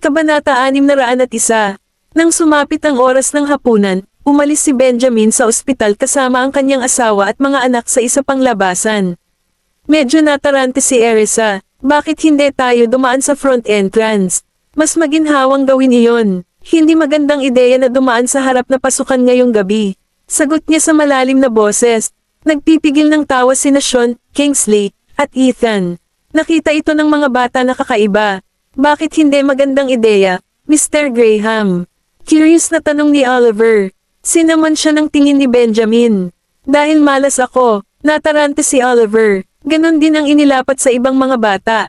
Kabanata 601. Nang sumapit ang oras ng hapunan, umalis si Benjamin sa ospital kasama ang kanyang asawa at mga anak sa isa pang labasan. Medyo natarante si Erisa, bakit hindi tayo dumaan sa front entrance? Mas maginhawang gawin iyon. Hindi magandang ideya na dumaan sa harap na pasukan ngayong gabi. Sagot niya sa malalim na boses. Nagpipigil ng tawa sina Sean, Kingsley, at Ethan. Nakita ito ng mga bata na kakaiba. Bakit hindi magandang ideya, Mr. Graham? Curious na tanong ni Oliver. Sinaman siya ng tingin ni Benjamin. Dahil malas ako, natarante si Oliver. Ganon din ang inilapat sa ibang mga bata.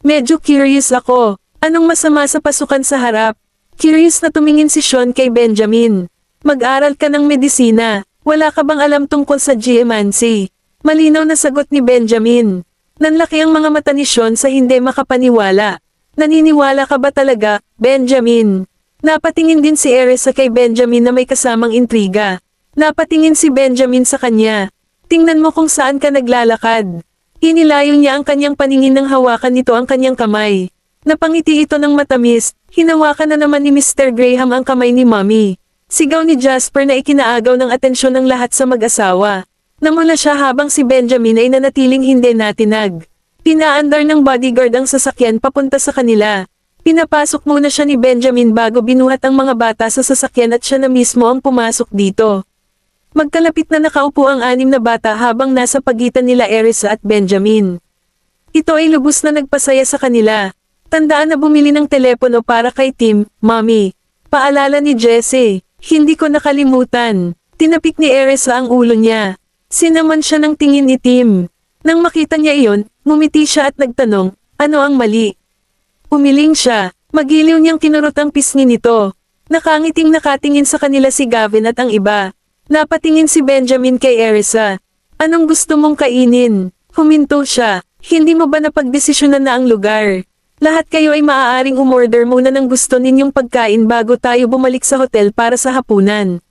Medyo curious ako. Anong masama sa pasukan sa harap? Curious na tumingin si Sean kay Benjamin. Mag-aral ka ng medisina. Wala ka bang alam tungkol sa geomancy? Malinaw na sagot ni Benjamin. Nanlaki ang mga mata ni Sean sa hindi makapaniwala. Naniniwala ka ba talaga, Benjamin? Napatingin din si Erisa kay Benjamin na may kasamang intriga. Napatingin si Benjamin sa kanya. Tingnan mo kung saan ka naglalakad. Inilayo niya ang kanyang paningin nang hawakan nito ang kanyang kamay. Napangiti ito ng matamis, hinawakan na naman ni Mr. Graham ang kamay ni Mommy. Sigaw ni Jasper na ikinaagaw ng atensyon ng lahat sa mag-asawa. Namula siya habang si Benjamin ay nanatiling hindi natinag. Pinaandar ng bodyguard ang sasakyan papunta sa kanila. Pinapasok muna siya ni Benjamin bago binuhat ang mga bata sa sasakyan at siya na mismo ang pumasok dito. Magkalapit na nakaupo ang 6 na bata habang nasa pagitan nila Erisa at Benjamin. Ito ay lubos na nagpasaya sa kanila. Tandaan na bumili ng telepono para kay Tim, Mommy. Paalala ni Jesse. Hindi ko nakalimutan. Tinapik ni Erisa ang ulo niya. Sinaman siya ng tingin ni Tim. Nang makita niya iyon, ngumiti siya at nagtanong, ano ang mali? Umiling siya. Magiliw niyang kinurot ang pisngi nito. Nakangiting nakatingin sa kanila si Gavin at ang iba. Napatingin si Benjamin kay Erisa. Anong gusto mong kainin? Huminto siya. Hindi mo ba napagdesisyonan na ang lugar? Lahat kayo ay maaaring umorder muna ng gusto ninyong pagkain bago tayo bumalik sa hotel para sa hapunan.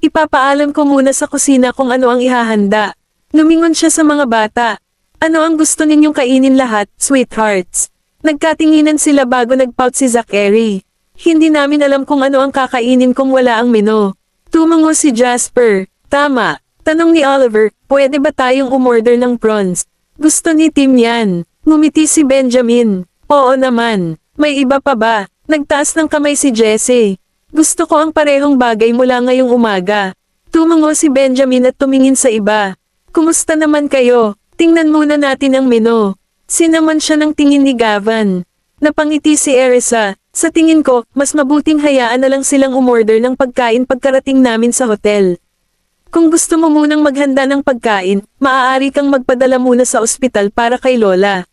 Ipapaalam ko muna sa kusina kung ano ang ihahanda. Lumingon siya sa mga bata. Ano ang gusto ninyong kainin lahat, sweethearts? Nagkatinginan sila bago nagpout si Zachary. Hindi namin alam kung ano ang kakainin kung wala ang menu. Tumango si Jasper. Tama. Tanong ni Oliver, pwede ba tayong umorder ng prawns? Gusto ni Tim yan. Ngumiti si Benjamin. Oo naman. May iba pa ba? Nagtaas ng kamay si Jesse. Gusto ko ang parehong bagay mula ngayong umaga. Tumango si Benjamin at tumingin sa iba. Kumusta naman kayo? Tingnan muna natin ang menu. Sinaman siya ng tingin ni Gavin. Napangiti si Erisa. Sa tingin ko, mas mabuting hayaan na lang silang umorder ng pagkain pagkarating namin sa hotel. Kung gusto mo munang maghanda ng pagkain, maaari kang magpadala muna sa ospital para kay Lola.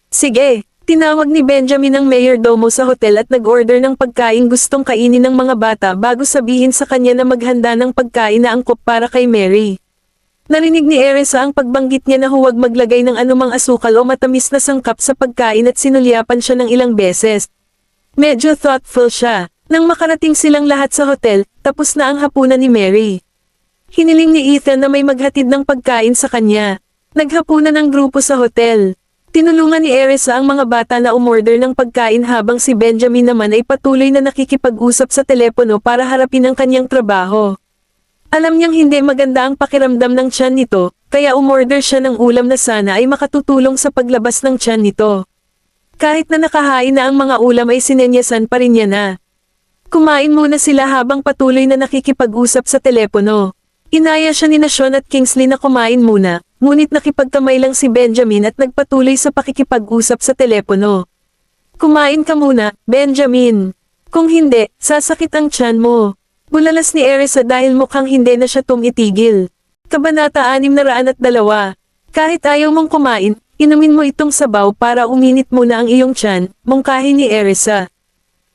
Sige. Tinawag ni Benjamin ang mayordomo sa hotel at nag-order ng pagkain gustong kainin ng mga bata bago sabihin sa kanya na maghanda ng pagkain na angkop para kay Mary. Narinig ni Erisa ang pagbanggit niya na huwag maglagay ng anumang asukal o matamis na sangkap sa pagkain at sinulyapan siya ng ilang beses. Medyo thoughtful siya. Nang makarating silang lahat sa hotel, tapos na ang hapunan ni Mary. Hiniling ni Ethan na may maghatid ng pagkain sa kanya. Naghapunan ang grupo sa hotel. Tinulungan ni Erisa ang mga bata na umorder ng pagkain habang si Benjamin naman ay patuloy na nakikipag-usap sa telepono para harapin ang kanyang trabaho. Alam niyang hindi maganda ang pakiramdam ng tiyan nito, kaya umorder siya ng ulam na sana ay makatutulong sa paglabas ng tiyan nito. Kahit na nakahain na ang mga ulam ay sinenyasan pa rin niya na. Kumain muna sila habang patuloy na nakikipag-usap sa telepono. Inaya siya ni Sean at Kingsley na kumain muna, ngunit nakipagkamay lang si Benjamin at nagpatuloy sa pakikipag-usap sa telepono. Kumain ka muna, Benjamin. Kung hindi, sasakit ang tiyan mo. Bulalas ni Erisa dahil mukhang hindi na siya tumitigil. Kabanata 602. Kahit ayaw mong kumain, inumin mo itong sabaw para uminit muna ang iyong tiyan, mungkahi ni Erisa.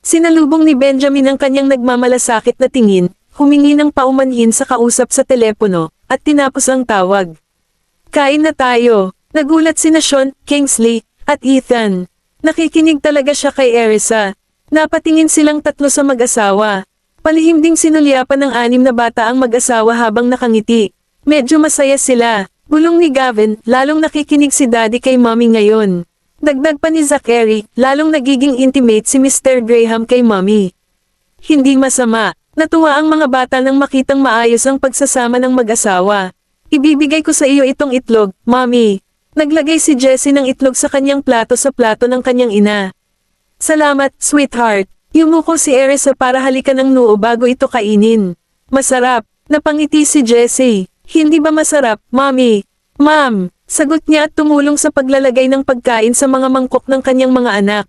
Sinalubong ni Benjamin ang kanyang nagmamalasakit na tingin. Humingi ng paumanhin sa kausap sa telepono, at tinapos ang tawag. Kain na tayo. Nagulat sina Sean, Kingsley, at Ethan. Nakikinig talaga siya kay Erisa. Napatingin silang tatlo sa mag-asawa. Palihim ding sinulyapan ng 6 na bata ang mag-asawa habang nakangiti. Medyo masaya sila. Bulong ni Gavin, lalong nakikinig si Daddy kay Mommy ngayon. Dagdag pa ni Zachary, lalong nagiging intimate si Mr. Graham kay Mommy. Hindi masama, natuwa ang mga bata nang makitang maayos ang pagsasama ng mag-asawa. Ibibigay ko sa iyo itong itlog, Mommy. Naglagay si Jessie ng itlog sa kanyang plato sa plato ng kanyang ina. Salamat, sweetheart. Yumuko si Erisa para halikan ng noo bago ito kainin. Masarap, napangiti si Jessie. Hindi ba masarap, Mommy? Ma'am, sagot niya at tumulong sa paglalagay ng pagkain sa mga mangkok ng kanyang mga anak.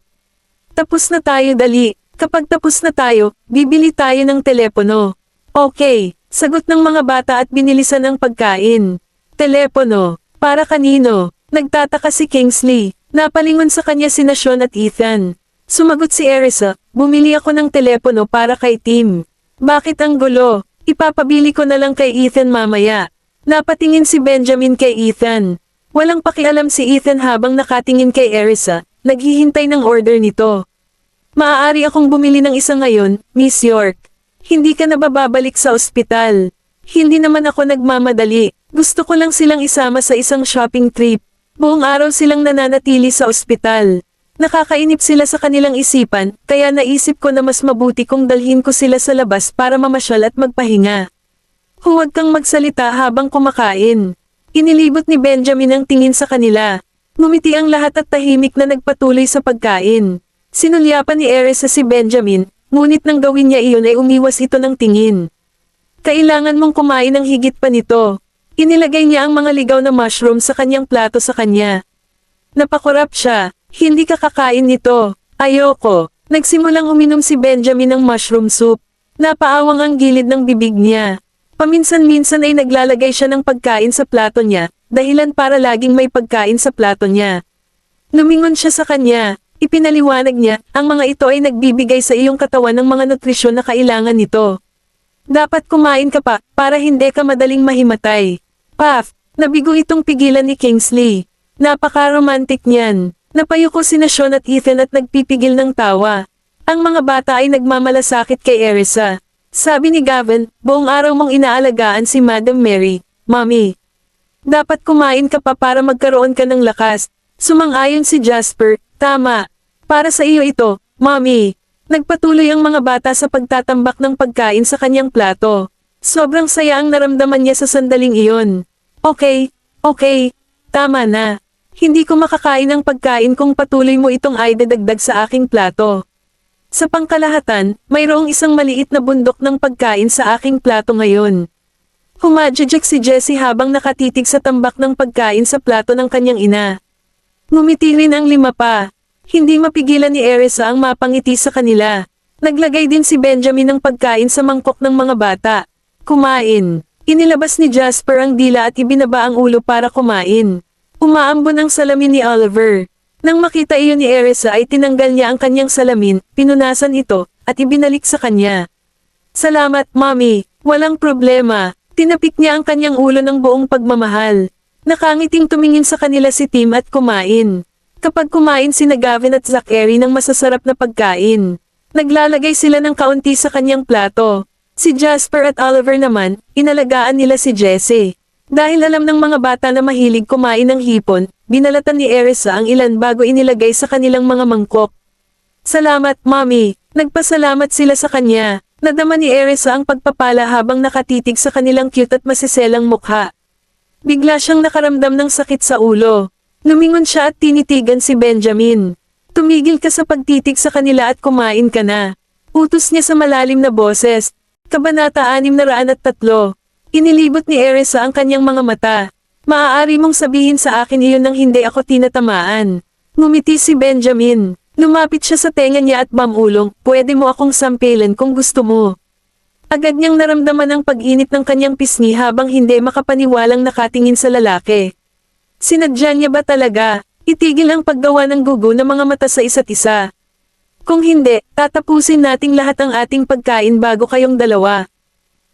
Tapos na tayo dali. Kapag tapos na tayo, bibili tayo ng telepono. Okay, sagot ng mga bata at binilisan ang pagkain. Telepono, para kanino? Nagtataka si Kingsley. Napalingon sa kanya sina Sean at Ethan. Sumagot si Erisa, bumili ako ng telepono para kay Tim. Bakit ang gulo? Ipapabili ko na lang kay Ethan mamaya. Napatingin si Benjamin kay Ethan. Walang pakialam si Ethan habang nakatingin kay Erisa, naghihintay ng order nito. Maaari akong bumili ng isa ngayon, Miss York. Hindi ka na ba babalik sa ospital? Hindi naman ako nagmamadali. Gusto ko lang silang isama sa isang shopping trip. Buong araw silang nananatili sa ospital. Nakakainip sila sa kanilang isipan, kaya naisip ko na mas mabuti kung dalhin ko sila sa labas para mamasyal at magpahinga. Huwag kang magsalita habang kumakain. Inilibot ni Benjamin ang tingin sa kanila. Ngumiti ang lahat at tahimik na nagpatuloy sa pagkain. Sinulyapan ni Erisa si Benjamin, ngunit nang gawin niya iyon ay umiwas ito ng tingin. Kailangan mong kumain ng higit pa nito. Inilagay niya ang mga ligaw na mushroom sa kanyang plato sa kanya. Napakurap siya. Hindi ka kakain nito. Ayoko. Nagsimulang uminom si Benjamin ng mushroom soup. Napaawang ang gilid ng bibig niya. Paminsan-minsan ay naglalagay siya ng pagkain sa plato niya, dahilan para laging may pagkain sa plato niya. Lumingon siya sa kanya, ipinaliwanag niya, ang mga ito ay nagbibigay sa iyong katawan ng mga nutrisyon na kailangan nito. Dapat kumain ka pa, para hindi ka madaling mahimatay. Puff, nabigo itong pigilan ni Kingsley. Napaka-romantic niyan. Napayuko sina Sean at Ethan at nagpipigil ng tawa. Ang mga bata ay nagmamalasakit kay Erisa. Sabi ni Gavin, buong araw mong inaalagaan si Madam Mary, Mommy. Dapat kumain ka pa para magkaroon ka ng lakas. Sumang-ayon si Jasper, tama. Para sa iyo ito, Mommy. Nagpatuloy ang mga bata sa pagtatambak ng pagkain sa kanyang plato. Sobrang saya ang naramdaman niya sa sandaling iyon. Okay, tama na. Hindi ko makakain ng pagkain kung patuloy mo itong ay dadagdag sa aking plato. Sa pangkalahatan, mayroong isang maliit na bundok ng pagkain sa aking plato ngayon. Humadjadjak si Jessie habang nakatitig sa tambak ng pagkain sa plato ng kanyang ina. Ngumiti rin ang 5 pa. Hindi mapigilan ni Erisa ang mapangiti sa kanila. Naglagay din si Benjamin ng pagkain sa mangkok ng mga bata. Kumain. Inilabas ni Jasper ang dila at ibinaba ang ulo para kumain. Umaambon ang salamin ni Oliver. Nang makita iyon ni Erisa ay tinanggal niya ang kanyang salamin, pinunasan ito, at ibinalik sa kanya. Salamat, Mommy. Walang problema. Tinapik niya ang kanyang ulo ng buong pagmamahal. Nakangiting tumingin sa kanila si Tim at kumain. Kapag kumain sina Gavin at Zachary ng masasarap na pagkain, naglalagay sila ng kaunti sa kanyang plato. Si Jasper at Oliver naman, inalagaan nila si Jessie. Dahil alam ng mga bata na mahilig kumain ng hipon, binalatan ni Erisa ang ilan bago inilagay sa kanilang mga mangkok. Salamat, Mommy. Nagpasalamat sila sa kanya. Nadama ni Erisa ang pagpapala habang nakatitig sa kanilang cute at masiselang mukha. Bigla siyang nakaramdam ng sakit sa ulo. Lumingon siya at tinitigan si Benjamin. Tumigil ka sa pagtitig sa kanila at kumain ka na. Utos niya sa malalim na boses. Kabanata 603. Inilibot ni Erisa ang kanyang mga mata. Maaari mong sabihin sa akin iyon nang hindi ako tinatamaan. Ngumiti si Benjamin. Lumapit siya sa tenga niya at mamulong, pwede mo akong sampilan kung gusto mo. Agad niyang naramdaman ang pag-init ng kanyang pisngi habang hindi makapaniwalang nakatingin sa lalaki. Sinadya niya ba talaga? Itigil ang paggawa ng gugo ng mga mata sa isa't isa. Kung hindi, tatapusin nating lahat ang ating pagkain bago kayong dalawa.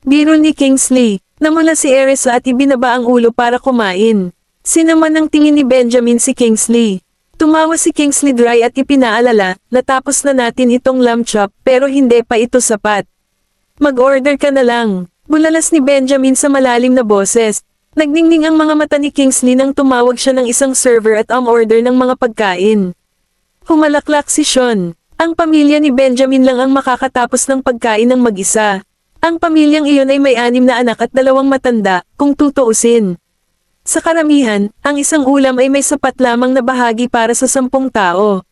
Biro ni Kingsley. Namula si Erisa at ibinaba ang ulo para kumain. Sinaman ng tingin ni Benjamin si Kingsley. Tumawa si Kingsley dry at ipinaalala, natapos na natin itong lamb chop pero hindi pa ito sapat. Mag-order ka na lang. Bulalas ni Benjamin sa malalim na boses. Nagningning ang mga mata ni Kingsley nang tumawag siya ng isang server at umorder ng mga pagkain. Humalaklak si Sean. Ang pamilya ni Benjamin lang ang makakatapos ng pagkain ng mag-isa. Ang pamilyang iyon ay may 6 na anak at 2 matanda, kung tutuusin. Sa karamihan, ang isang ulam ay may sapat lamang na bahagi para sa 10 tao.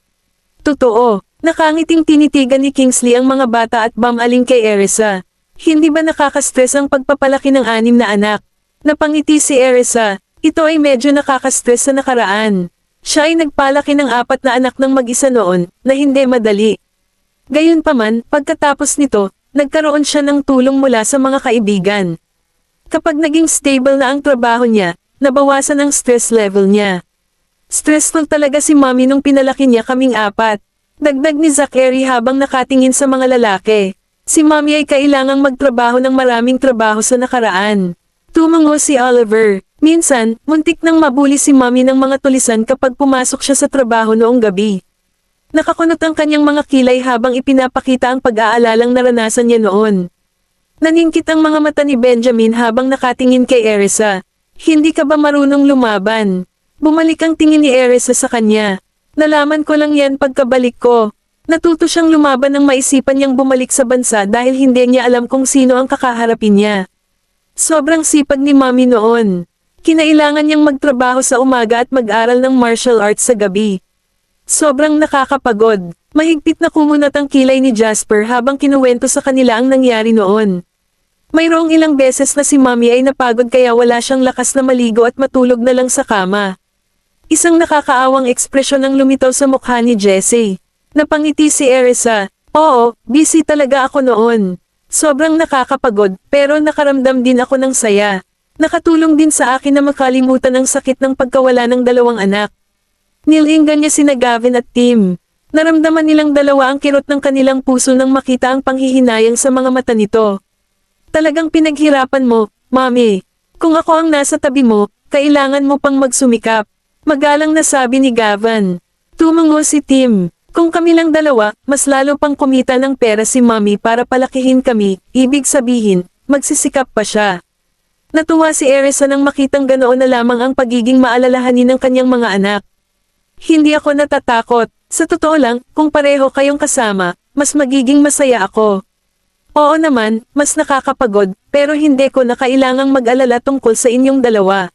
Totoo, nakangiting tinitigan ni Kingsley ang mga bata at bumaling kay Erisa. Hindi ba nakakastress ang pagpapalaki ng 6 na anak? Napangiti si Erisa, ito ay medyo nakakastress sa nakaraan. Siya ay nagpalaki ng 4 na anak ng mag-isa noon, na hindi madali. Gayunpaman, pagkatapos nito, nagkaroon siya ng tulong mula sa mga kaibigan. Kapag naging stable na ang trabaho niya, nabawasan ang stress level niya. Stressful talaga si Mommy nung pinalaki niya kaming 4. Dagdag ni Zachary habang nakatingin sa mga lalaki. Si Mommy ay kailangang magtrabaho ng maraming trabaho sa nakaraan. Tumango si Oliver. Minsan, muntik nang mabuli si Mommy ng mga tulisan kapag pumasok siya sa trabaho noong gabi. Nakakunot ang kanyang mga kilay habang ipinapakita ang pag-aalalang naranasan niya noon. Naningkit ang mga mata ni Benjamin habang nakatingin kay Erisa. Hindi ka ba marunong lumaban? Bumalik ang tingin ni Erisa sa kanya. Nalaman ko lang yan pagkabalik ko. Natuto siyang lumaban nang maisipan niyang bumalik sa bansa dahil hindi niya alam kung sino ang kakaharapin niya. Sobrang sipag ni Mommy noon. Kinailangan niyang magtrabaho sa umaga at mag-aral ng martial arts sa gabi. Sobrang nakakapagod. Mahigpit na kumunat ang kilay ni Jasper habang kinuwento sa kanila ang nangyari noon. Mayroong ilang beses na si Mommy ay napagod kaya wala siyang lakas na maligo at matulog na lang sa kama. Isang nakakaawang ekspresyon ang lumitaw sa mukha ni Jessie. Napangiti si Erisa. Oo, busy talaga ako noon. Sobrang nakakapagod, pero nakaramdam din ako ng saya. Nakatulong din sa akin na makalimutan ang sakit ng pagkawala ng 2 anak. Nilinggan niya sina Gavin at Tim. Naramdaman nilang dalawa ang kirot ng kanilang puso nang makita ang panghihinayang sa mga mata nito. Talagang pinaghirapan mo, Mommy. Kung ako ang nasa tabi mo, kailangan mo pang magsumikap. Magalang na sabi ni Gavin. Tumango si Tim. Kung kami lang dalawa, mas lalo pang kumita ng pera si Mommy para palakihin kami, ibig sabihin, magsisikap pa siya. Natuwa si Erisa nang makitang ganoon na lamang ang pagiging maalalahanin ng kanyang mga anak. Hindi ako natatakot. Sa totoo lang, kung pareho kayong kasama, mas magiging masaya ako. Oo naman, mas nakakapagod, pero hindi ko na kailangang mag-alala tungkol sa inyong dalawa.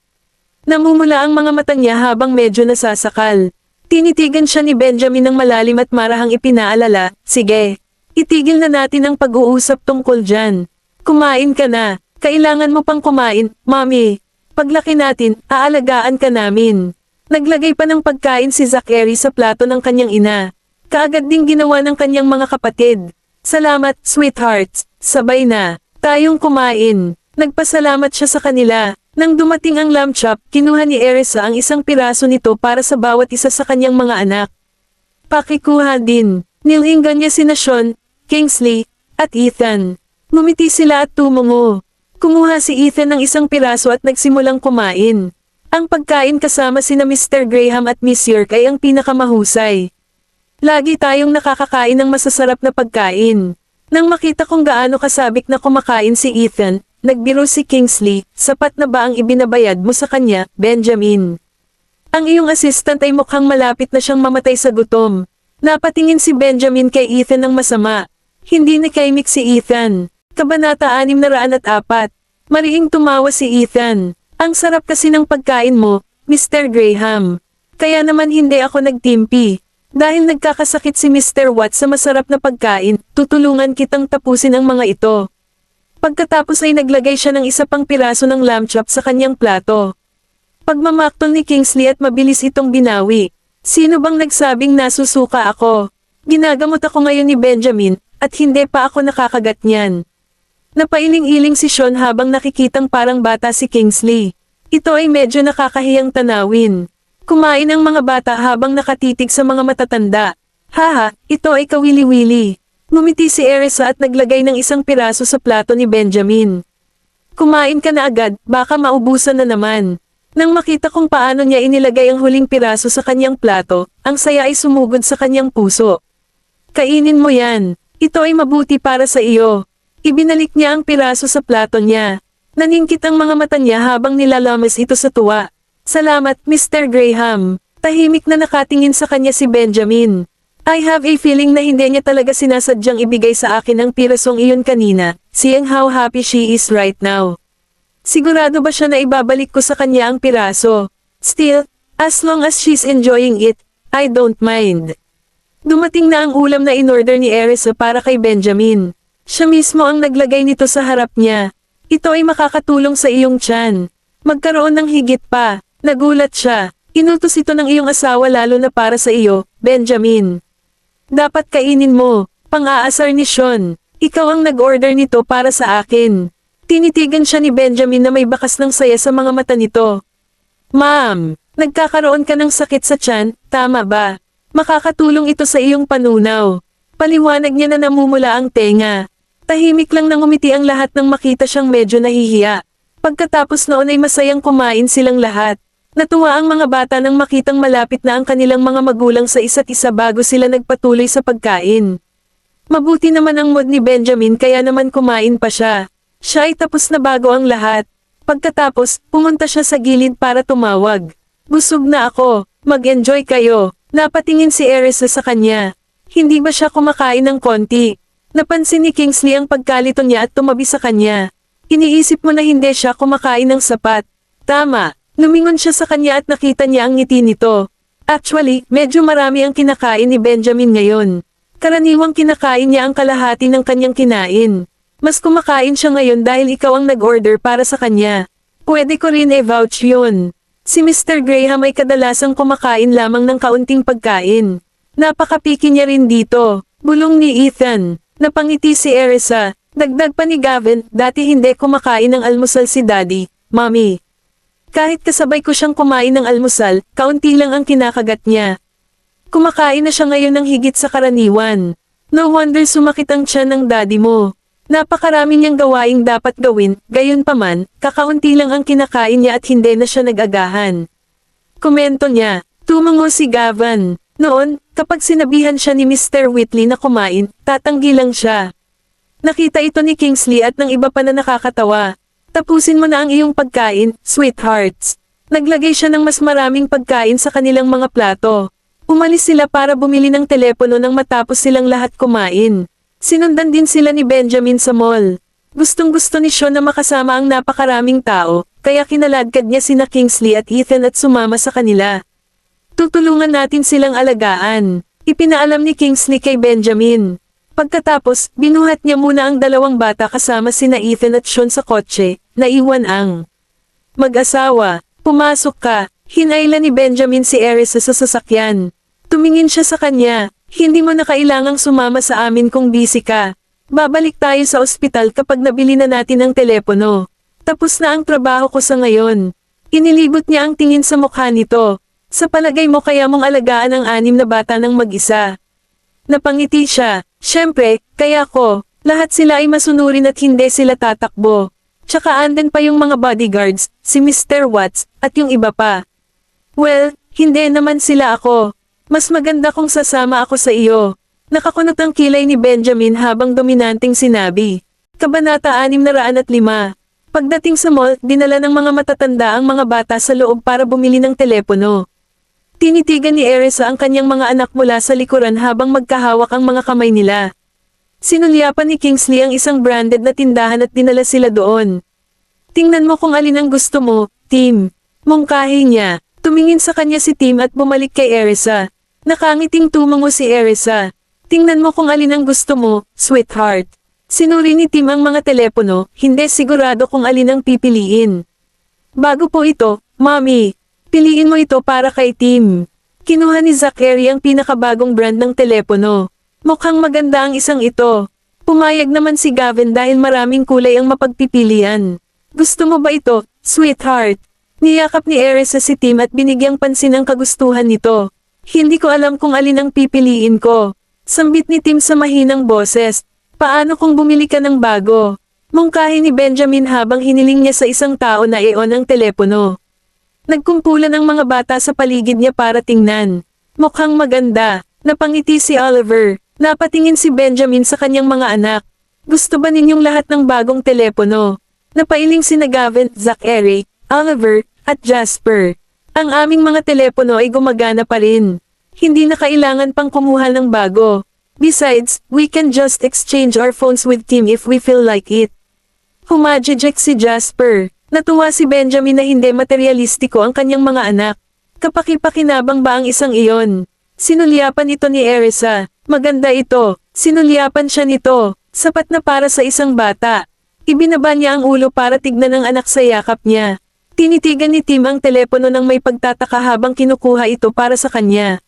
Namumula ang mga mata niya habang medyo nasasakal. Tinitigan siya ni Benjamin ng malalim at marahang ipinaalala, sige, itigil na natin ang pag-uusap tungkol dyan. Kumain ka na, kailangan mo pang kumain, Mommy. Paglaki natin, aalagaan ka namin. Naglagay pa ng pagkain si Zachary sa plato ng kanyang ina. Kaagad ding ginawa ng kanyang mga kapatid. Salamat, sweethearts, sabay na, tayong kumain. Nagpasalamat siya sa kanila. Nang dumating ang lamb chop, kinuha ni Erisa ang isang piraso nito para sa bawat isa sa kanyang mga anak. Pakikuha din. Nilinggan niya sina Sean, Kingsley, at Ethan. Ngumiti sila at tumungo. Kumuha si Ethan ng isang piraso at nagsimulang kumain. Ang pagkain kasama sina Mr. Graham at Miss York ay ang pinakamahusay. Lagi tayong nakakakain ng masasarap na pagkain. Nang makita kong gaano kasabik na kumakain si Ethan, nagbiro si Kingsley, sapat na ba ang ibinabayad mo sa kanya, Benjamin? Ang iyong assistant ay mukhang malapit na siyang mamatay sa gutom. Napatingin si Benjamin kay Ethan ng masama. Hindi nakaimik si Ethan. Kabanata 604. Mariing tumawa si Ethan. Ang sarap kasi ng pagkain mo, Mr. Graham. Kaya naman hindi ako nagtimpi. Dahil nagkakasakit si Mr. Watts sa masarap na pagkain, tutulungan kitang tapusin ang mga ito. Pagkatapos ay naglagay siya ng isa pang piraso ng lamb chop sa kanyang plato. Pagmamaktol ni Kingsley at mabilis itong binawi. Sino bang nagsabing nasusuka ako? Ginagamot ako ngayon ni Benjamin, at hindi pa ako nakakagat niyan. Napailing-iling si Sean habang nakikitang parang bata si Kingsley. Ito ay medyo nakakahiyang tanawin. Kumain ang mga bata habang nakatitig sa mga matatanda. Haha, ito ay kawili-wili. Ngumiti si Erisa at naglagay ng isang piraso sa plato ni Benjamin. Kumain ka na agad, baka maubusan na naman. Nang makita kung paano niya inilagay ang huling piraso sa kanyang plato, ang saya ay sumugod sa kanyang puso. Kainin mo yan. Ito ay mabuti para sa iyo. Ibinalik niya ang piraso sa plato niya. Naningkit ang mga mata niya habang nilalamas ito sa tuwa. Salamat, Mr. Graham. Tahimik na nakatingin sa kanya si Benjamin. I have a feeling na hindi niya talaga sinasadyang ibigay sa akin ang pirasong iyon kanina, seeing how happy she is right now. Sigurado ba siya na ibabalik ko sa kanya ang piraso? Still, as long as she's enjoying it, I don't mind. Dumating na ang ulam na in-order ni Erisa para kay Benjamin. Siya mismo ang naglagay nito sa harap niya. Ito ay makakatulong sa iyong tiyan. Magkaroon ng higit pa. Nagulat siya. Inutos ito ng iyong asawa lalo na para sa iyo, Benjamin. Dapat kainin mo. Pang-aasar ni Sean. Ikaw ang nag-order nito para sa akin. Tinitigan siya ni Benjamin na may bakas ng saya sa mga mata nito. Ma'am, nagkakaroon ka ng sakit sa tiyan, tama ba? Makakatulong ito sa iyong panunaw. Paliwanag niya na namumula ang tenga. Tahimik lang nang umiti ang lahat nang makita siyang medyo nahihiya. Pagkatapos noon ay masayang kumain silang lahat. Natuwa ang mga bata nang makitang malapit na ang kanilang mga magulang sa isa't isa bago sila nagpatuloy sa pagkain. Mabuti naman ang mood ni Benjamin kaya naman kumain pa siya. Siya ay tapos na bago ang lahat. Pagkatapos, pumunta siya sa gilid para tumawag. Busog na ako, mag-enjoy kayo. Napatingin si Erisa sa kanya. Hindi ba siya kumakain ng konti? Napansin ni Kingsley ang pagkalito niya at tumabi sa kanya. Iniisip mo na hindi siya kumakain ng sapat. Tama, lumingon siya sa kanya at nakita niya ang ngiti nito. Actually, medyo marami ang kinakain ni Benjamin ngayon. Karaniwang kinakain niya ang kalahati ng kanyang kinain. Mas kumakain siya ngayon dahil ikaw ang nag-order para sa kanya. Pwede ko rin i-vouch yun. Si Mr. Graham ay kadalasang kumakain lamang ng kaunting pagkain. Napakapiki niya rin dito. Bulong ni Ethan. Napangiti si Erisa. Dagdag pa ni Gavin, dati hindi kumakain ng almusal si Daddy, Mommy. Kahit kasabay ko siyang kumain ng almusal, kaunti lang ang kinakagat niya. Kumakain na siya ngayon ng higit sa karaniwan. No wonder sumakit ang tiyan ng daddy mo. Napakarami niyang gawaing dapat gawin, gayunpaman, kakaunti lang ang kinakain niya at hindi na siya nag-agahan. Komento niya, tumango si Gavin. Noon, kapag sinabihan siya ni Mr. Whitley na kumain, tatanggi lang siya. Nakita ito ni Kingsley at ng iba pa na nakakatawa. Tapusin mo na ang iyong pagkain, sweethearts. Naglagay siya ng mas maraming pagkain sa kanilang mga plato. Umalis sila para bumili ng telepono nang matapos silang lahat kumain. Sinundan din sila ni Benjamin sa mall. Gustong-gusto ni Sean na makasama ang napakaraming tao, kaya kinaladkad niya sina Kingsley at Ethan at sumama sa kanila. Tutulungan natin silang alagaan. Ipinaalam ni Kingsley kay Benjamin. Pagkatapos, binuhat niya muna ang dalawang bata kasama sina Ethan at Sean sa kotse, naiwan ang mag-asawa. Pumasok ka, hinayla ni Benjamin si Erisa sa sasakyan. Tumingin siya sa kanya, hindi mo na kailangang sumama sa amin kung busy ka. Babalik tayo sa ospital kapag nabili na natin ang telepono. Tapos na ang trabaho ko sa ngayon. Inilibot niya ang tingin sa mukha nito. Sa palagay mo kaya mong alagaan ang 6 na bata ng mag-isa. Napangiti siya. Siyempre, kaya ko. Lahat sila ay masunurin at hindi sila tatakbo. Tsaka anden pa yung mga bodyguards, si Mr. Watts, at yung iba pa. Well, hindi naman sila ako. Mas maganda kung sasama ako sa iyo. Nakakunot ang kilay ni Benjamin habang dominanteng sinabi. Kabanata 605. Pagdating sa mall, dinala ng mga matatanda ang mga bata sa loob para bumili ng telepono. Tinitigan ni Erisa ang kanyang mga anak mula sa likuran habang magkahawak ang mga kamay nila. Sinulyapan ni Kingsley ang isang branded na tindahan at dinala sila doon. Tingnan mo kung alin ang gusto mo, Tim. Mungkahi niya. Tumingin sa kanya si Tim at bumalik kay Erisa. Nakangiting tumango si Erisa. Tingnan mo kung alin ang gusto mo, sweetheart. Sinuri ni Tim ang mga telepono, hindi sigurado kung alin ang pipiliin. Bago po ito, Mommy. Piliin mo ito para kay Tim. Kinuha ni Zachary ang pinakabagong brand ng telepono. Mukhang maganda ang isang ito. Pumayag naman si Gavin dahil maraming kulay ang mapagpipilian. Gusto mo ba ito, sweetheart? Niyakap ni Erisa si Tim at binigyang pansin ang kagustuhan nito. Hindi ko alam kung alin ang pipiliin ko. Sambit ni Tim sa mahinang boses. Paano kung bumili ka ng bago? Mungkahi ni Benjamin habang hiniling niya sa isang tao na i-on ang telepono. Nagkumpulan ang mga bata sa paligid niya para tingnan. Mukhang maganda. Napangiti si Oliver. Napatingin si Benjamin sa kanyang mga anak. Gusto ba ninyong lahat ng bagong telepono? Napailing sina Gavin, Zachary, Oliver, at Jasper. Ang aming mga telepono ay gumagana pa rin. Hindi na kailangan pang kumuha ng bago. Besides, we can just exchange our phones with Tim if we feel like it. Humajejek si Jasper. Natuwa si Benjamin na hindi materialistiko ang kanyang mga anak. Kapaki-pakinabang ba ang isang iyon? Sinulyapan ito ni Erisa. Maganda ito. Sinulyapan siya nito. Sapat na para sa isang bata. Ibinaba niya ang ulo para tignan ang anak sa yakap niya. Tinitigan ni Tim ang telepono ng may pagtataka habang kinukuha ito para sa kanya.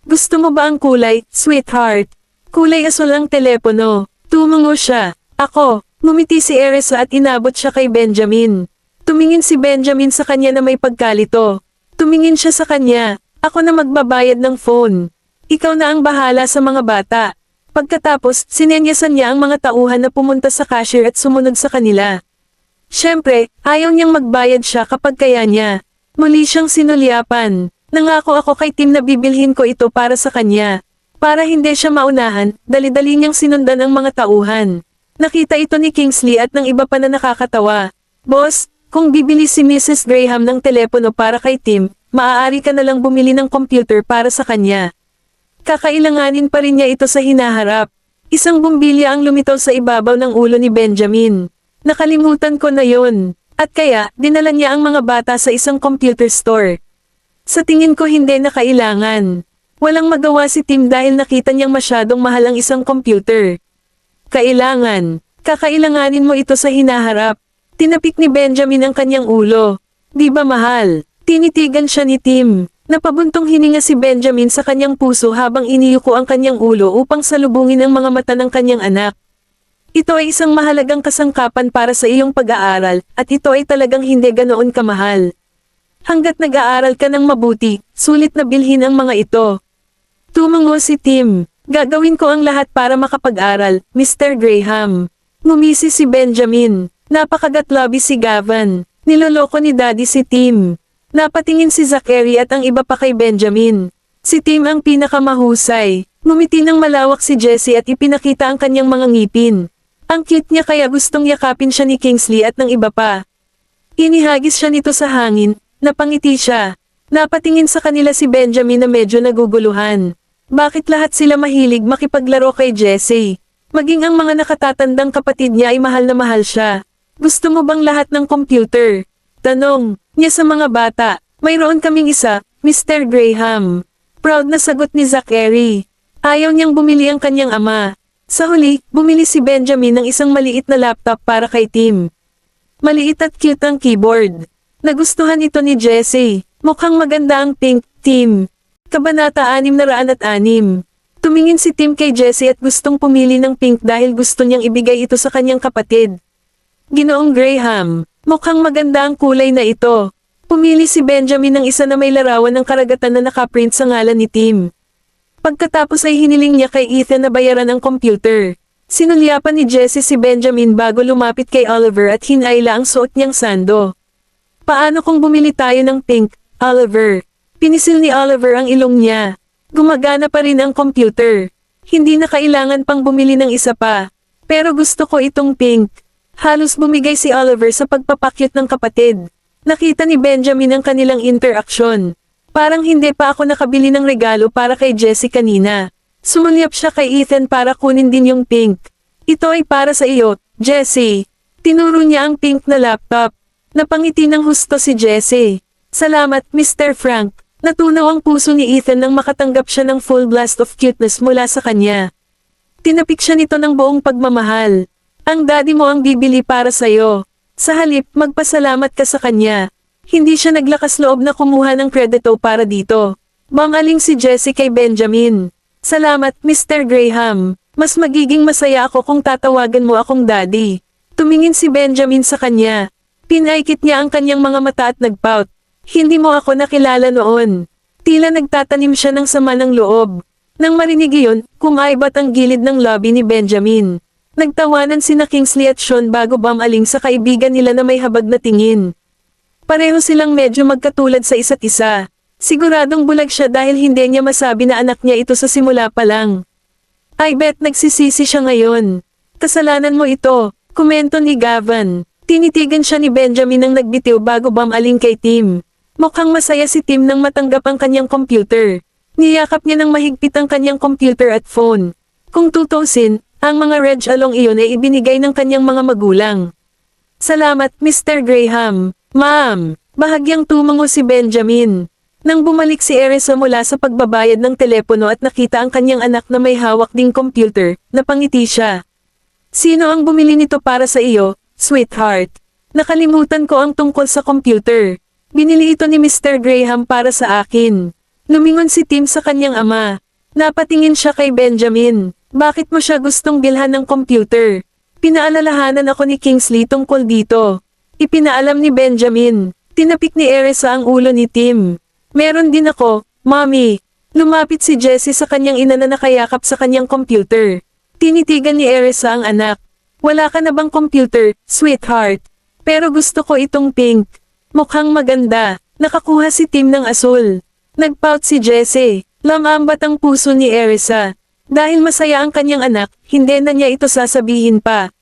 Gusto mo ba ang kulay, sweetheart? Kulay asul ang telepono. Tumungo siya. Ako. Ngumiti si Erisa at inabot siya kay Benjamin. Tumingin si Benjamin sa kanya na may pagkalito. Tumingin siya sa kanya. Ako na magbabayad ng phone. Ikaw na ang bahala sa mga bata. Pagkatapos, sinenyasan niya ang mga tauhan na pumunta sa cashier at sumunod sa kanila. Siyempre, ayaw niyang magbayad siya kapag kaya niya. Muli siyang sinulyapan. Nangako ako kay Tim na bibilhin ko ito para sa kanya. Para hindi siya maunahan, dali-dali niyang sinundan ang mga tauhan. Nakita ito ni Kingsley at ng iba pa na nakakatawa. Boss, kung bibili si Mrs. Graham ng telepono para kay Tim, maaari ka na lang bumili ng computer para sa kanya. Kakailanganin pa rin niya ito sa hinaharap. Isang bumbilya ang lumitaw sa ibabaw ng ulo ni Benjamin. Nakalimutan ko na yon. At kaya, dinala niya ang mga bata sa isang computer store. Sa tingin ko hindi na kailangan. Walang magawa si Tim dahil nakita niyang masyadong mahal ang isang computer. Kailangan. Kakailanganin mo ito sa hinaharap. Tinapik ni Benjamin ang kanyang ulo. Di ba mahal? Tinitigan siya ni Tim. Napabuntong hininga si Benjamin sa kanyang puso habang iniyuko ang kanyang ulo upang salubungin ang mga mata ng kanyang anak. Ito ay isang mahalagang kasangkapan para sa iyong pag-aaral, at ito ay talagang hindi ganoon kamahal. Hanggat nag-aaral ka ng mabuti, sulit na bilhin ang mga ito. Tumango si Tim. Gagawin ko ang lahat para makapag-aral, Mr. Graham. Ngumisi si Benjamin. Napakagatlabi si Gavin. Niloloko ni Daddy si Tim. Napatingin si Zachary at ang iba pa kay Benjamin. Si Tim ang pinakamahusay. Ngumiti ng malawak si Jessie at ipinakita ang kanyang mga ngipin. Ang cute niya kaya gustong yakapin siya ni Kingsley at ng iba pa. Inihagis siya nito sa hangin, napangiti siya. Napatingin sa kanila si Benjamin na medyo naguguluhan. Bakit lahat sila mahilig makipaglaro kay Jessie? Maging ang mga nakatatandang kapatid niya ay mahal na mahal siya. Gusto mo bang lahat ng computer? Tanong niya sa mga bata. Mayroon kaming isa, Mr. Graham. Proud na sagot ni Zachary. Ayaw niyang bumili ang kanyang ama. Sa huli, bumili si Benjamin ng isang maliit na laptop para kay Tim. Maliit at cute ang keyboard. Nagustuhan ito ni Jessie. Mukhang maganda ang pink, Tim. Kabanata 606. Tumingin si Tim kay Jessie at gustong pumili ng pink dahil gusto niyang ibigay ito sa kanyang kapatid. Ginoong Graham, mukhang maganda ang kulay na ito. Pumili si Benjamin ng isa na may larawan ng karagatan na nakaprint sa ngalan ni Tim. Pagkatapos ay hiniling niya kay Ethan na bayaran ang computer. Sinulyapan ni Jessie si Benjamin bago lumapit kay Oliver at hinayla ang suot niyang sando. Paano kung bumili tayo ng pink, Oliver? Pinisil ni Oliver ang ilong niya. Gumagana pa rin ang computer. Hindi na kailangan pang bumili ng isa pa. Pero gusto ko itong pink. Halos bumigay si Oliver sa pagpapakyut ng kapatid. Nakita ni Benjamin ang kanilang interaksyon. Parang hindi pa ako nakabili ng regalo para kay Jessie kanina. Sumulyap siya kay Ethan para kunin din yung pink. Ito ay para sa iyo, Jessie. Tinuro niya ang pink na laptop. Napangiti ng husto si Jessie. Salamat, Mr. Frank. Natunaw ang puso ni Ethan nang makatanggap siya ng full blast of cuteness mula sa kanya. Tinapik siya nito ng buong pagmamahal. Ang daddy mo ang bibili para sa'yo. Sa halip, magpasalamat ka sa kanya. Hindi siya naglakas loob na kumuha ng kredito para dito. Bangaling si Jessie kay Benjamin. Salamat, Mr. Graham. Mas magiging masaya ako kung tatawagan mo akong daddy. Tumingin si Benjamin sa kanya. Pinaikit niya ang kanyang mga mata at nagpout. Hindi mo ako nakilala noon. Tila nagtatanim siya ng sama ng loob. Nang marinig iyon, kumaibat ang gilid ng lobby ni Benjamin. Nagtawanan sina Kingsley at Sean bago bumaling sa kaibigan nila na may habag na tingin. Pareho silang medyo magkatulad sa isa't isa. Siguradong bulag siya dahil hindi niya masabi na anak niya ito sa simula pa lang. I bet nagsisisi siya ngayon. Kasalanan mo ito, komento ni Gavin. Tinitigan siya ni Benjamin nang nagbitiw bago bumaling kay Tim. Mukhang masaya si Tim nang matanggap ang kanyang computer. Niyakap niya ng mahigpit ang kanyang computer at phone. Kung tutusin, ang mga reg along iyon ay ibinigay ng kanyang mga magulang. Salamat, Mr. Graham. Ma'am, bahagyang tumango si Benjamin. Nang bumalik si Erisa mula sa pagbabayad ng telepono at nakita ang kanyang anak na may hawak ding computer, napangiti siya. Sino ang bumili nito para sa iyo, sweetheart? Nakalimutan ko ang tungkol sa computer. Binili ito ni Mr. Graham para sa akin. Lumingon si Tim sa kanyang ama. Napatingin siya kay Benjamin. Bakit mo siya gustong bilhan ng computer? Pinaalalahanan ako ni Kingsley tungkol dito. Ipinaalam ni Benjamin. Tinapik ni Erisa ang ulo ni Tim. Meron din ako, Mommy. Lumapit si Jessie sa kanyang ina na nakayakap sa kanyang computer. Tinitigan ni Erisa ang anak. Wala ka na bang computer, sweetheart? Pero gusto ko itong pink. Mukhang maganda. Nakakuha si Tim ng asul. Nagpout si Jessie. Lamambat ang puso ni Erisa. Dahil masaya ang kanyang anak, hindi na niya ito sasabihin pa.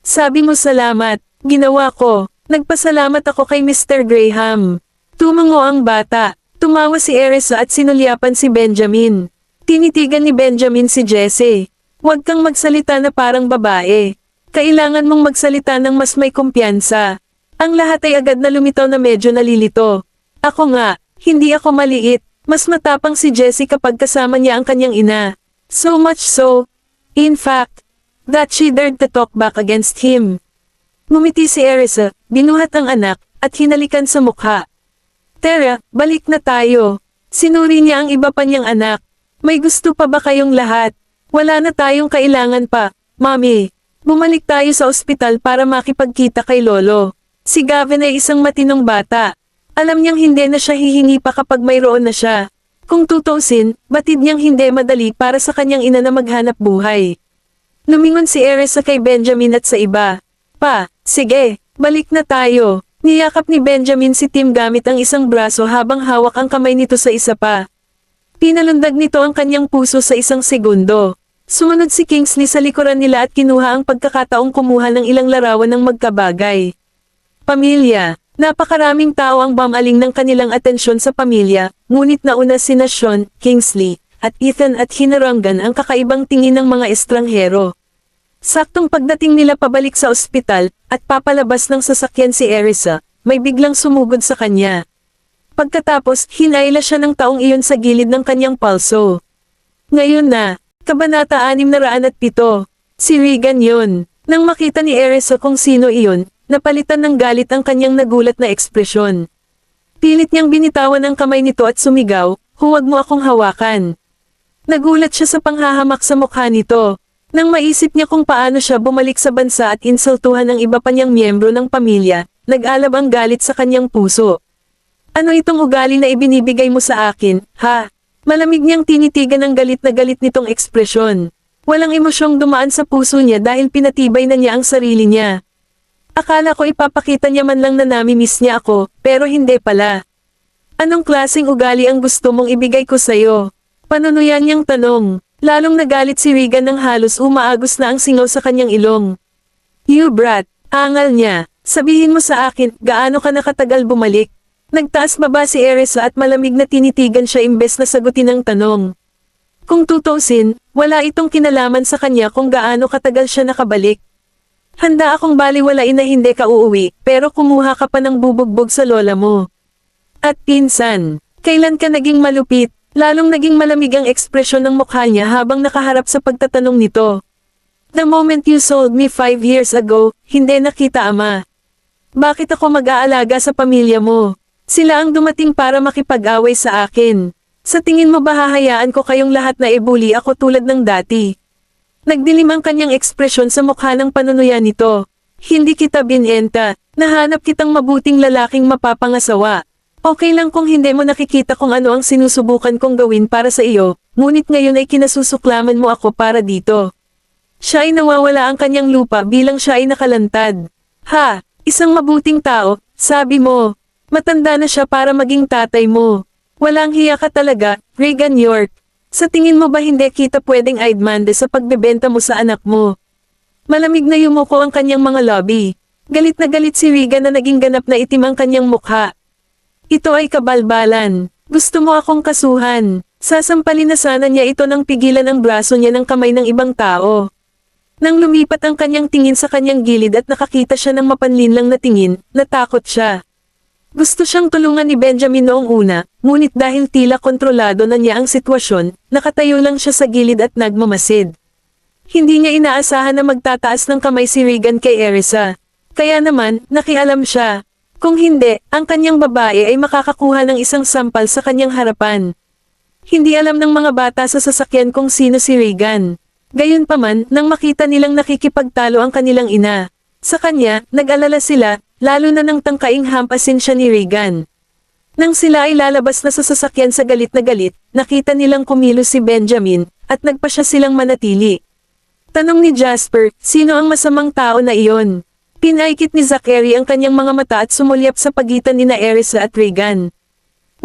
Sabi mo salamat. Ginawa ko. Nagpasalamat ako kay Mr. Graham. Tumango ang bata. Tumawa si Erisa at sinulyapan si Benjamin. Tinitigan ni Benjamin si Jessie. Huwag kang magsalita na parang babae. Kailangan mong magsalita ng mas may kumpiyansa. Ang lahat ay agad na lumitaw na medyo nalilito. Ako nga, hindi ako maliit. Mas matapang si Jessie kapag kasama niya ang kanyang ina. So much so, in fact, that she dared to talk back against him. Ngumiti si Erisa, binuhat ang anak, at hinalikan sa mukha. Tara, balik na tayo. Sinuri niya ang iba pa niyang anak. May gusto pa ba kayong lahat? Wala na tayong kailangan pa, Mommy. Bumalik tayo sa ospital para makipagkita kay Lolo. Si Gavin ay isang matinong bata. Alam niyang hindi na siya hihingi pa kapag mayroon na siya. Kung tutusin, batid niyang hindi madali para sa kanyang ina na maghanap buhay. Lumingon si Erisa kay Benjamin at sa iba. Pa, sige, balik na tayo. Niyakap ni Benjamin si Tim gamit ang isang braso habang hawak ang kamay nito sa isa pa. Pinalundag nito ang kanyang puso sa isang segundo. Sumunod si Kingsley sa likuran nila at kinuha ang pagkakataong kumuha ng ilang larawan ng magkabagay. Pamilya. Napakaraming tao ang bumaling ng kanilang atensyon sa pamilya, ngunit nauna sina Sean, Kingsley, at Ethan at hinarangan ang kakaibang tingin ng mga estranghero. Saktong pagdating nila pabalik sa ospital, at papalabas ng sasakyan si Erisa, may biglang sumugod sa kanya. Pagkatapos, hinayla siya ng taong iyon sa gilid ng kanyang palso. Ngayon na, Kabanata 607, si Regan yun. Nang makita ni Erisa kung sino iyon, napalitan ng galit ang kanyang nagulat na ekspresyon. Pilit niyang binitawan ang kamay nito at sumigaw, huwag mo akong hawakan. Nagulat siya sa panghahamak sa mukha nito. Nang maisip niya kung paano siya bumalik sa bansa at insultuhan ng iba pa niyang miyembro ng pamilya, nag-alab ang galit sa kanyang puso. Ano itong ugali na ibinibigay mo sa akin, ha? Malamig niyang tinitigan ng galit na galit nitong ekspresyon. Walang emosyong dumaan sa puso niya dahil pinatibay na niya ang sarili niya. Akala ko ipapakita niya man lang na nami-miss niya ako, pero hindi pala. Anong klaseng ugali ang gusto mong ibigay ko sa'yo? Panunuyan niyang tanong. Lalong nagalit si Regan nang halos umaagos na ang singaw sa kanyang ilong. You brat, angal niya. Sabihin mo sa akin, gaano ka nakatagal bumalik? Nagtaas baba si Erisa at malamig na tinitigan siya imbes na sagutin ang tanong. Kung tutusin, wala itong kinalaman sa kanya kung gaano katagal siya nakabalik. Handa akong baliwalain na hindi ka uuwi, pero kumuha ka pa ng bubugbog sa lola mo. At pinsan, kailan ka naging malupit? Lalong naging malamig ang ekspresyon ng mukha niya habang nakaharap sa pagtatanong nito. The moment you sold me 5 years ago, hindi nakita ama. Bakit ako mag-aalaga sa pamilya mo? Sila ang dumating para makipag-away sa akin. Sa tingin mo ba hahayaan ko kayong lahat na ibuli ako tulad ng dati? Nagdilim ang kanyang ekspresyon sa mukha ng panunuyan nito. Hindi kita binenta, nahanap kitang mabuting lalaking mapapangasawa. Okay lang kung hindi mo nakikita kung ano ang sinusubukan kong gawin para sa iyo, ngunit ngayon ay kinasusuklaman mo ako para dito. Siya ay nawawala ang kanyang lupa bilang siya ay nakalantad. Ha, isang mabuting tao, sabi mo. Matanda na siya para maging tatay mo. Walang hiya ka talaga, Regan York. Sa tingin mo ba hindi kita pwedeng aidmande sa pagbebenta mo sa anak mo? Malamig na yumuko ang kanyang mga lobby. Galit na galit si Regan na naging ganap na itim ang kanyang mukha. Ito ay kabalbalan. Gusto mo akong kasuhan. Sasampalin na sana niya ito nang pigilan ang braso niya ng kamay ng ibang tao. Nang lumipat ang kanyang tingin sa kanyang gilid at nakakita siya ng mapanlinlang na tingin, natakot siya. Gusto siyang tulungan ni Benjamin noong una, ngunit dahil tila kontrolado na niya ang sitwasyon, nakatayo lang siya sa gilid at nagmamasid. Hindi niya inaasahan na magtataas ng kamay si Regan kay Erisa. Kaya naman, nakialam siya. Kung hindi, ang kanyang babae ay makakakuha ng isang sampal sa kanyang harapan. Hindi alam ng mga bata sa sasakyan kung sino si Regan. Gayunpaman, nang makita nilang nakikipagtalo ang kanilang ina. Sa kanya, nag-alala sila, lalo na nang tangkaing hampasin siya ni Regan. Nang sila ay lalabas na sa sasakyan sa galit na galit, nakita nilang kumilos si Benjamin, at nagpa siya silang manatili. Tanong ni Jasper, sino ang masamang tao na iyon? Pinaikit ni Zachary ang kanyang mga mata at sumulyap sa pagitan ni Erisa at Regan.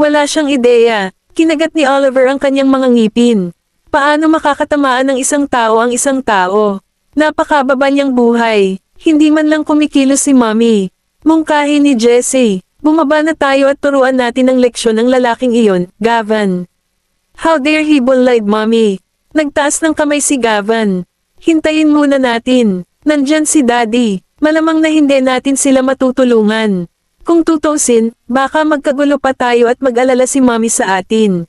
Wala siyang ideya. Kinagat ni Oliver ang kanyang mga ngipin. Paano makakatamaan ng isang tao ang isang tao? Napakababa niyang buhay. Hindi man lang kumikilos si Mommy. Mungkahi ni Jessie. Bumaba na tayo at turuan natin ang leksyon ng lalaking iyon, Gavin. How dare he bullied Mommy? Nagtaas ng kamay si Gavin. Hintayin muna natin. Nandyan si Daddy. Malamang na hindi natin sila matutulungan. Kung tutusin, baka magkagulo pa tayo at mag-alala si Mommy sa atin.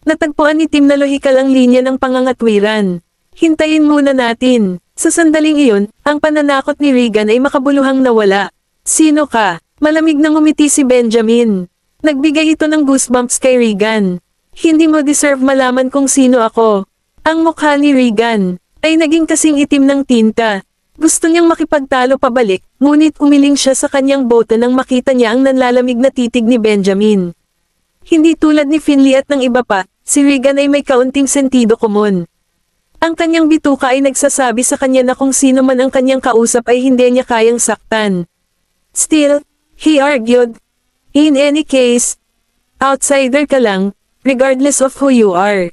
Natagpuan ni Tim na lohikal ang linya ng pangangatwiran. Hintayin muna natin. Sa sandaling iyon, ang pananakot ni Regan ay makabuluhang nawala. Sino ka? Malamig na ngumiti si Benjamin. Nagbigay ito ng goosebumps kay Regan. Hindi mo deserve malaman kung sino ako. Ang mukha ni Regan ay naging kasing itim ng tinta. Gusto niyang makipagtalo pabalik, ngunit umiling siya sa kanyang bote nang makita niya ang nanlalamig na titig ni Benjamin. Hindi tulad ni Finley at ng iba pa, si Regan ay may kaunting sentido komon. Ang kanyang bituka ay nagsasabi sa kanya na kung sino man ang kanyang kausap ay hindi niya kayang saktan. Still, he argued, in any case, outsider ka lang, regardless of who you are.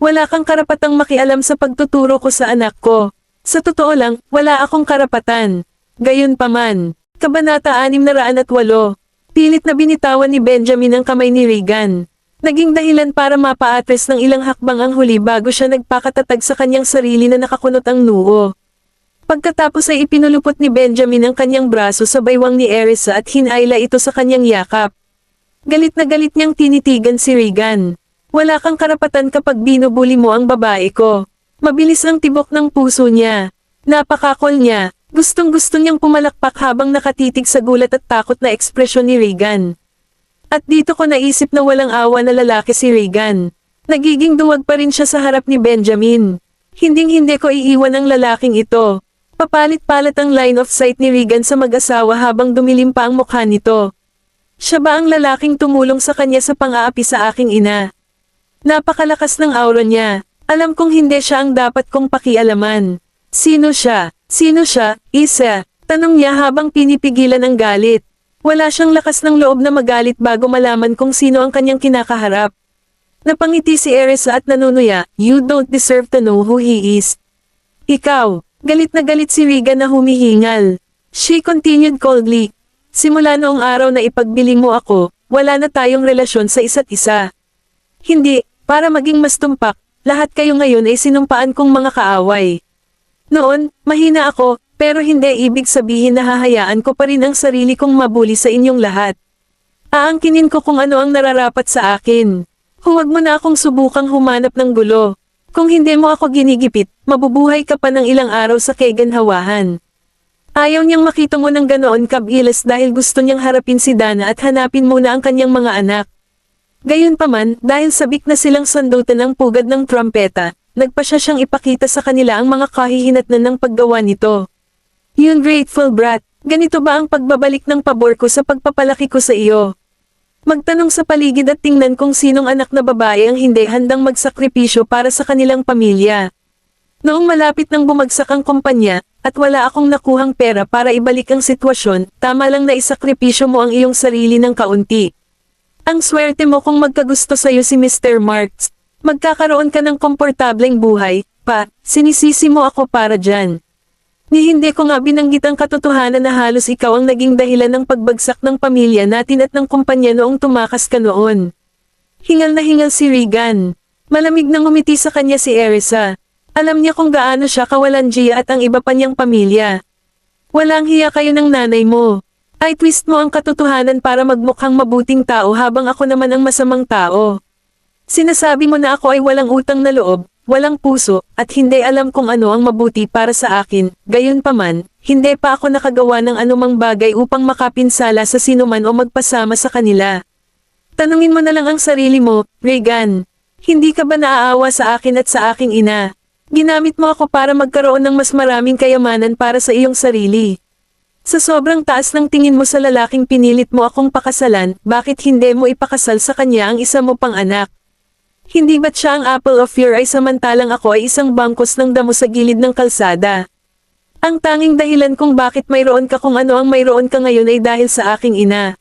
Wala kang karapatang makialam sa pagtuturo ko sa anak ko. Sa totoo lang, wala akong karapatan. Gayunpaman, Kabanata 608. Pilit na binitawan ni Benjamin ang kamay ni Regan. Naging dahilan para mapaatres ng ilang hakbang ang huli bago siya nagpakatatag sa kanyang sarili na nakakunot ang noo. Pagkatapos ay ipinulupot ni Benjamin ang kanyang braso sa baywang ni Erisa at hinayla ito sa kanyang yakap. Galit na galit niyang tinitigan si Regan. Wala kang karapatan kapag binubuli mo ang babae ko. Mabilis ang tibok ng puso niya. Napakakol niya. Gustong-gusto niyang pumalakpak habang nakatitig sa gulat at takot na ekspresyon ni Regan. At dito ko naisip na walang awa na lalaki si Regan. Nagiging duwag pa rin siya sa harap ni Benjamin. Hinding-hindi ko iiwan ang lalaking ito. Papalit-palit ang line of sight ni Regan sa mag-asawa habang dumilim pa ang mukha nito. Siya ba ang lalaking tumulong sa kanya sa pang-aapi sa aking ina? Napakalakas ng aura niya. Alam kong hindi siya ang dapat kong pakialaman. Sino siya? Sino siya, Isa? Tanong niya habang pinipigilan ang galit. Wala siyang lakas ng loob na magalit bago malaman kung sino ang kanyang kinakaharap. Napangiti si Erisa at nanunuya, you don't deserve to know who he is. Ikaw, galit na galit si Regan na humihingal. She continued coldly. Simula noong araw na ipagbili mo ako, wala na tayong relasyon sa isa't isa. Hindi, para maging mas tumpak, lahat kayo ngayon ay sinumpaan kong mga kaaway. Noon, mahina ako, pero hindi ibig sabihin na hahayaan ko pa rin ang sarili kong mabuli sa inyong lahat. Aangkinin ko kung ano ang nararapat sa akin. Huwag mo na akong subukang humanap ng gulo. Kung hindi mo ako ginigipit, mabubuhay ka pa ng ilang araw sa kaganhawahan. Ayaw niyang makitungo ng ganoon kabilas dahil gusto niyang harapin si Dana at hanapin muna ang kanyang mga anak. Gayunpaman, dahil sabik na silang sandutan ang pugad ng trumpeta, nagpa siyang ipakita sa kanila ang mga kahihinatnan ng paggawa nito. You grateful brat, ganito ba ang pagbabalik ng pabor ko sa pagpapalaki ko sa iyo? Magtanong sa paligid at tingnan kung sinong anak na babae ang hindi handang magsakripisyo para sa kanilang pamilya. Noong malapit nang bumagsak ang kumpanya, at wala akong nakuhang pera para ibalik ang sitwasyon, tama lang na isakripisyo mo ang iyong sarili ng kaunti. Ang swerte mo kung magkagusto sa'yo si Mr. Marks. Magkakaroon ka ng komportableng buhay, pa, sinisisi mo ako para dyan. Ni hindi ko nga binanggit ang katotohanan na halos ikaw ang naging dahilan ng pagbagsak ng pamilya natin at ng kumpanya noong tumakas ka noon. Hingal na hingal si Regan. Malamig nang ngumiti sa kanya si Erisa. Alam niya kung gaano siya kawalan Gia at ang iba pa niyang pamilya. Walang hiya kayo ng nanay mo. Ay twist mo ang katotohanan para magmukhang mabuting tao habang ako naman ang masamang tao. Sinasabi mo na ako ay walang utang na loob, walang puso, at hindi alam kung ano ang mabuti para sa akin. Gayunpaman, hindi pa ako nakagawa ng anumang bagay upang makapinsala sa sinuman o magpasama sa kanila. Tanungin mo na lang ang sarili mo, Regan. Hindi ka ba naaawa sa akin at sa aking ina? Ginamit mo ako para magkaroon ng mas maraming kayamanan para sa iyong sarili. Sa sobrang taas ng tingin mo sa lalaking pinilit mo akong pakasalan, bakit hindi mo ipakasal sa kanya ang isa mo pang anak? Hindi ba't siya ang apple of your eye samantalang ako ay isang bangkos ng damo sa gilid ng kalsada? Ang tanging dahilan kung bakit mayroon ka kung ano ang mayroon ka ngayon ay dahil sa aking ina.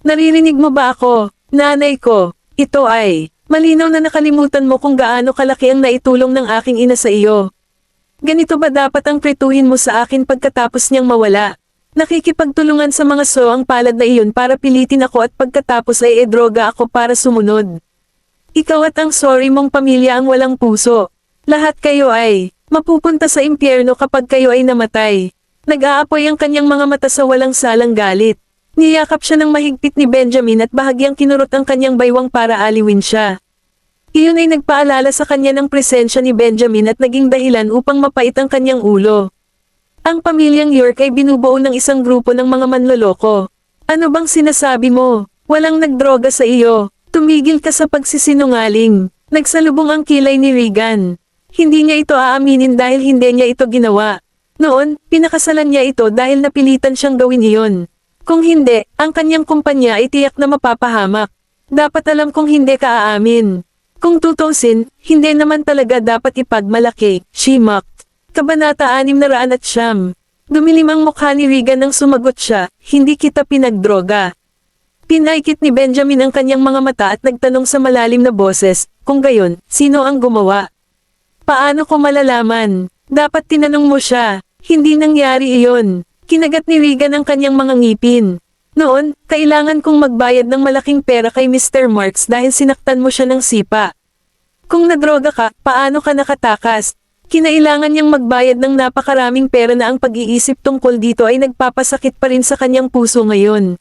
Naririnig mo ba ako, nanay ko? Ito ay, malinaw na nakalimutan mo kung gaano kalaki ang naitulong ng aking ina sa iyo. Ganito ba dapat ang tretuhin mo sa akin pagkatapos niyang mawala? Nakikipagtulungan sa mga ang palad na iyon para pilitin ako at pagkatapos ay droga ako para sumunod. Ikaw at ang sorry mong pamilya ang walang puso. Lahat kayo ay mapupunta sa impyerno kapag kayo ay namatay. Nag-aapoy ang kanyang mga mata sa walang salang galit. Niyakap siya ng mahigpit ni Benjamin at bahagyang kinurot ang kanyang baywang para aliwin siya. Iyon ay nagpaalala sa kanya ng presensya ni Benjamin at naging dahilan upang mapait ang kanyang ulo. Ang pamilyang York ay binubuo ng isang grupo ng mga manloloko. Ano bang sinasabi mo? Walang nagdroga sa iyo. Tumigil ka sa pagsisinungaling. Nagsalubong ang kilay ni Regan. Hindi niya ito aaminin dahil hindi niya ito ginawa. Noon, pinakasalan niya ito dahil napilitan siyang gawin iyon. Kung hindi, ang kanyang kumpanya ay tiyak na mapapahamak. Dapat alam kung hindi ka aamin. Kung tutusin, hindi naman talaga dapat ipagmalaki, she mocked. Kabanata 609. Dumilim ang mukha ni Regan nang sumagot siya, hindi kita pinagdroga. Pinaikit ni Benjamin ang kanyang mga mata at nagtanong sa malalim na boses, kung gayon, sino ang gumawa? Paano ko malalaman? Dapat tinanong mo siya. Hindi nangyari iyon. Kinagat ni Regan ang kanyang mga ngipin. Noon, kailangan kong magbayad ng malaking pera kay Mr. Marks dahil sinaktan mo siya ng sipa. Kung nadroga ka, paano ka nakatakas? Kinailangan niyang magbayad ng napakaraming pera na ang pag-iisip tungkol dito ay nagpapasakit pa rin sa kanyang puso ngayon.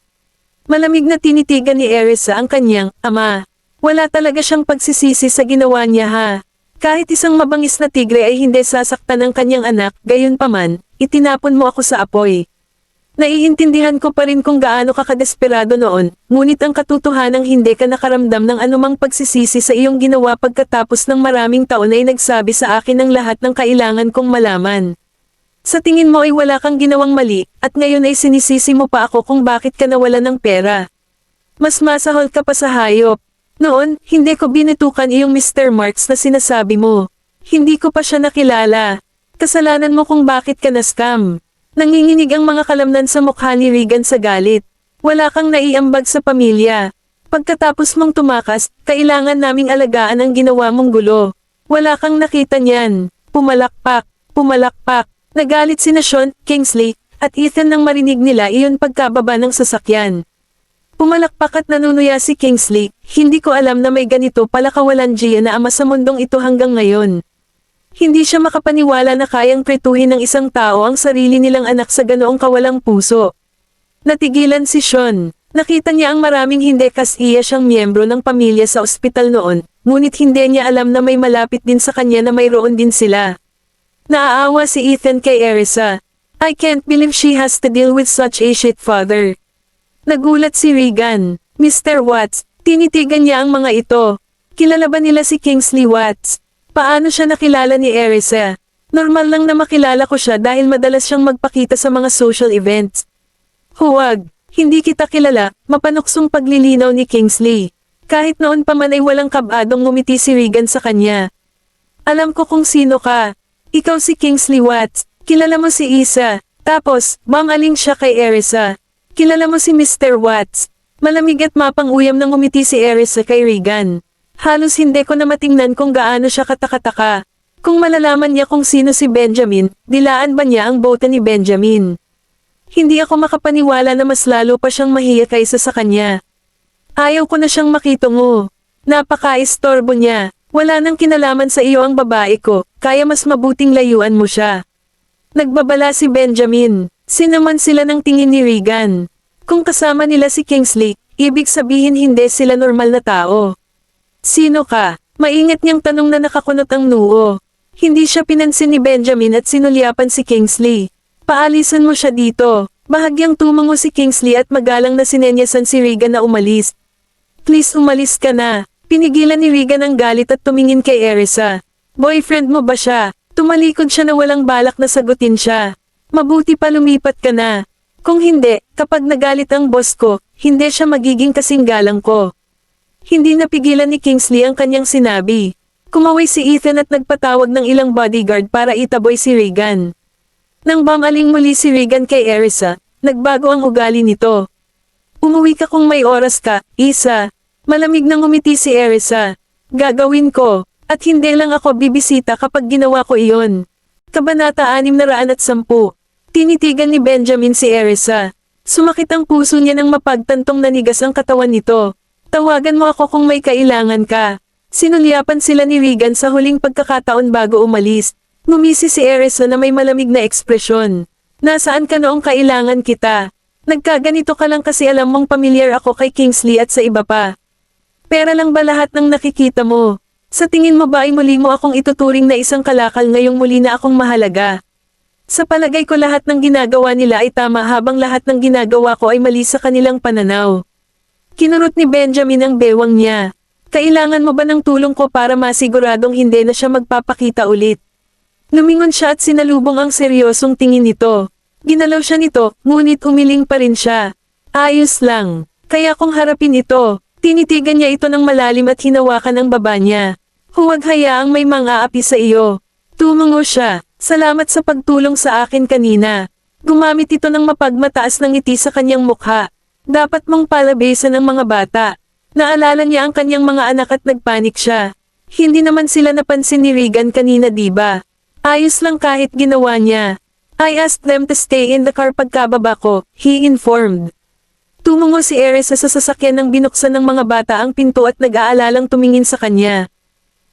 Malamig na tinitigan ni Erisa ang kanyang ama. Wala talaga siyang pagsisisi sa ginawa niya ha. Kahit isang mabangis na tigre ay hindi sasaktan ng kanyang anak, gayunpaman, itinapon mo ako sa apoy. Naiintindihan ko pa rin kung gaano ka kadesperado noon, ngunit ang katotohanang hindi ka nakaramdam ng anumang pagsisisi sa iyong ginawa pagkatapos ng maraming taon ay nagsabi sa akin ng lahat ng kailangan kong malaman. Sa tingin mo ay wala kang ginawang mali, at ngayon ay sinisisi mo pa ako kung bakit ka nawalan ng pera. Mas masahol ka pa sa hayop. Noon, hindi ko binitukan iyong Mr. Marks na sinasabi mo. Hindi ko pa siya nakilala. Kasalanan mo kung bakit ka na-scam. Nanginginig ang mga kalamnan sa mukha ni Regan sa galit. Wala kang naiambag sa pamilya. Pagkatapos mong tumakas, kailangan naming alagaan ang ginawa mong gulo. Wala kang nakita niyan. Pumalakpak, pumalakpak. Nagalit sina Sean, Kingsley, at Ethan nang marinig nila iyon pagkababa ng sasakyan. Pumalakpak at nanunuya si Kingsley, hindi ko alam na may ganito pala kawalan Gia na ama sa mundong ito hanggang ngayon. Hindi siya makapaniwala na kayang tretuhin ng isang tao ang sarili nilang anak sa ganoong kawalang puso. Natigilan si Sean. Nakita niya ang maraming hindi kas-iya siyang miyembro ng pamilya sa ospital noon, ngunit hindi niya alam na may malapit din sa kanya na mayroon din sila. Naaawa si Ethan kay Erisa. I can't believe she has to deal with such a shit father. Nagulat si Regan. Mr. Watts, tinitigan niya ang mga ito. Kilala ba nila si Kingsley Watts? Paano siya nakilala ni Erisa? Normal lang na makilala ko siya dahil madalas siyang magpakita sa mga social events. Huwag, hindi kita kilala, mapanuksong paglilinaw ni Kingsley. Kahit noon pa man ay walang kabadong ngumiti si Regan sa kanya. Alam ko kung sino ka. Ikaw si Kingsley Watts. Kilala mo si Isa. Tapos, mangaling siya kay Erisa. Kilala mo si Mr. Watts. Malamig at mapang-uyam nang ngumiti si Erisa kay Regan. Halos hindi ko na matingnan kung gaano siya katakataka. Kung malalaman niya kung sino si Benjamin, dilaan ba niya ang bote ni Benjamin? Hindi ako makapaniwala na mas lalo pa siyang mahiya kaysa sa kanya. Ayaw ko na siyang makitungo. Napaka-istorbo niya. Wala nang kinalaman sa iyo ang babae ko, kaya mas mabuting layuan mo siya. Nagbabala si Benjamin. Sinaman sila ng tingin ni Regan. Kung kasama nila si Kingsley, ibig sabihin hindi sila normal na tao. Sino ka? Maingat niyang tanong na nakakunot ang noo. Hindi siya pinansin ni Benjamin at sinulyapan si Kingsley. Paalisan mo siya dito. Bahagyang tumango si Kingsley at magalang na sinenyasan si Regan na umalis. Please umalis ka na. Pinigilan ni Regan ang galit at tumingin kay Erisa. Boyfriend mo ba siya? Tumalikod siya na walang balak na sagutin siya. Mabuti pa lumipat ka na. Kung hindi, kapag nagalit ang boss ko, hindi siya magiging kasing galang ko. Hindi napigilan ni Kingsley ang kanyang sinabi. Kumaway si Ethan at nagpatawag ng ilang bodyguard para itaboy si Regan. Nang bamaling muli si Regan kay Erisa, nagbago ang ugali nito. Umuwi ka kung may oras ka, Isa. Malamig nang ngumiti si Erisa. Gagawin ko, at hindi lang ako bibisita kapag ginawa ko iyon. Kabanata 610. Tinitigan ni Benjamin si Erisa. Sumakit ang puso niya nang mapagtantong nanigas ang katawan nito. Tawagan mo ako kung may kailangan ka. Sinulyapan sila ni Regan sa huling pagkakataon bago umalis. Ngumisi si Erisa na may malamig na ekspresyon. Nasaan ka noong kailangan kita? Nagkaganito ka lang kasi alam mong pamilyar ako kay Kingsley at sa iba pa. Pera lang ba lahat ng nakikita mo? Sa tingin mo ba ay muli mo akong ituturing na isang kalakal ngayong muli na akong mahalaga? Sa palagay ko lahat ng ginagawa nila ay tama habang lahat ng ginagawa ko ay mali sa kanilang pananaw. Kinurot ni Benjamin ang bewang niya. Kailangan mo ba ng tulong ko para masiguradong hindi na siya magpapakita ulit? Lumingon siya at sinalubong ang seryosong tingin nito. Ginalaw siya nito, ngunit umiling pa rin siya. Ayos lang. Kaya kung harapin ito, tinitigan niya ito ng malalim at hinawakan ang baba niya. Huwag hayaang may mga api sa iyo. Tumango siya. Salamat sa pagtulong sa akin kanina. Gumamit ito ng mapagmataas ng ngiti sa kanyang mukha. Dapat mong palabesan ang mga bata. Naalala niya ang kanyang mga anak at nagpanik siya. Hindi naman sila napansin ni Regan kanina diba? Ayos lang kahit ginawa niya. I asked them to stay in the car pagkababa ko, he informed. Tumungo si Erisa sa sasakyan nang binuksan ng mga bata ang pinto at nag-aalalang tumingin sa kanya.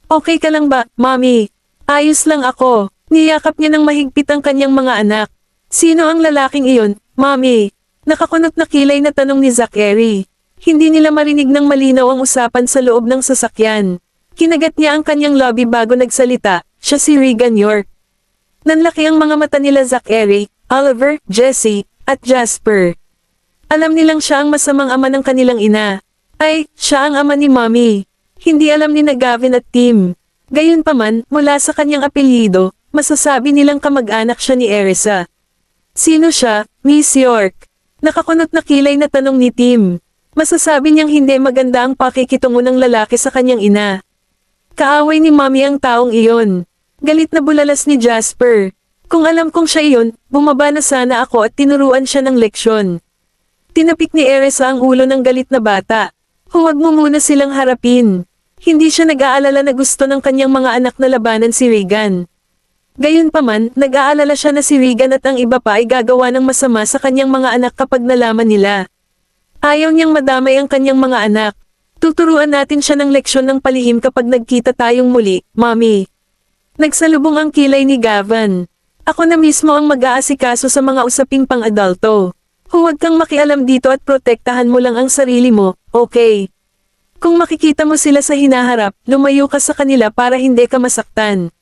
Okay ka lang ba, Mommy? Ayos lang ako. Niyakap niya ng mahigpit ang kanyang mga anak. Sino ang lalaking iyon, Mommy? Nakakunot na kilay na tanong ni Zachary. Hindi nila marinig ng malinaw ang usapan sa loob ng sasakyan. Kinagat niya ang kanyang lobby bago nagsalita, siya si Regan York. Nanlaki ang mga mata nila Zachary, Oliver, Jesse, at Jasper. Alam nilang siya ang masamang ama ng kanilang ina. Ay, siya ang ama ni Mommy. Hindi alam ni na Gavin at Tim. Gayunpaman, mula sa kanyang apelyido, masasabi nilang kamag-anak siya ni Erisa. Sino siya, Miss York? Nakakunot na kilay na tanong ni Tim. Masasabi niyang hindi maganda ang pakikitungo ng lalaki sa kanyang ina. Kaaway ni Mommy ang taong iyon. Galit na bulalas ni Jasper. Kung alam kong siya iyon, bumaba na sana ako at tinuruan siya ng leksyon. Tinapik ni Erisa ang ulo ng galit na bata. Huwag mo muna silang harapin. Hindi siya nag-aalala na gusto ng kanyang mga anak na labanan si Regan. Gayunpaman, nag-aalala siya na si Regan at ang iba pa ay gagawa ng masama sa kanyang mga anak kapag nalaman nila. Ayaw niyang madamay ang kanyang mga anak. Tuturuan natin siya ng leksyon ng palihim kapag nagkita tayong muli, Mommy. Nagsalubong ang kilay ni Gavin. Ako na mismo ang mag-aasikaso sa mga usaping pang-adulto. Huwag kang makialam dito at protektahan mo lang ang sarili mo, okay? Kung makikita mo sila sa hinaharap, lumayo ka sa kanila para hindi ka masaktan.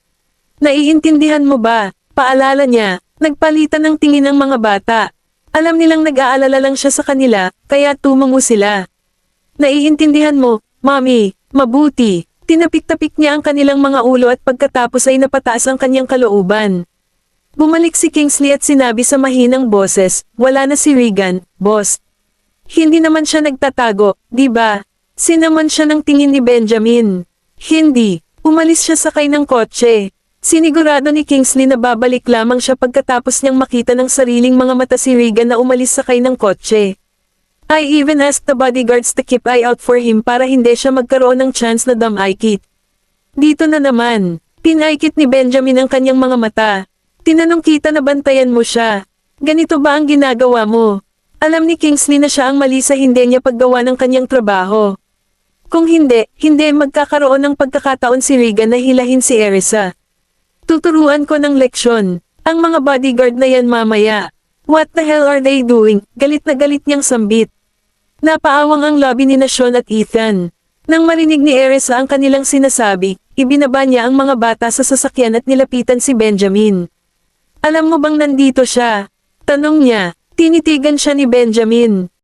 Naiintindihan mo ba? Paalala niya, nagpalitan ng tingin ang mga bata. Alam nilang nag-aalala lang siya sa kanila, kaya tumango sila. Naiintindihan mo, Mommy, mabuti. Tinapik-tapik niya ang kanilang mga ulo at pagkatapos ay napataas ang kanyang kalooban. Bumalik si Kingsley at sinabi sa mahinang boses, wala na si Regan, boss. Hindi naman siya nagtatago, di ba? Sinamon siya ng tingin ni Benjamin. Hindi, umalis siya sakay ng kotse. Sinigurado ni Kingsley na babalik lamang siya pagkatapos niyang makita ng sariling mga mata si Regan na umalis sakay ng kotse. I even asked the bodyguards to keep eye out for him para hindi siya magkaroon ng chance na damay-kit. Dito na naman, Pinaikit ni Benjamin ang kanyang mga mata. Tinanong kita na bantayan mo siya. Ganito ba ang ginagawa mo? Alam ni Kingsley na siya ang mali sa hindi niya paggawa ng kanyang trabaho. Kung hindi magkakaroon ng pagkakataon si Regan na hilahin si Erisa. Tuturuan ko ng leksyon. Ang mga bodyguard na yan mamaya. What the hell are they doing? Galit na galit niyang sambit. Napaawang ang lobby ni Sean at Ethan. Nang marinig ni Erisa ang kanilang sinasabi, ibinaba niya ang mga bata sa sasakyan at nilapitan si Benjamin. Alam mo bang nandito siya? Tanong niya. Tinitigan siya ni Benjamin.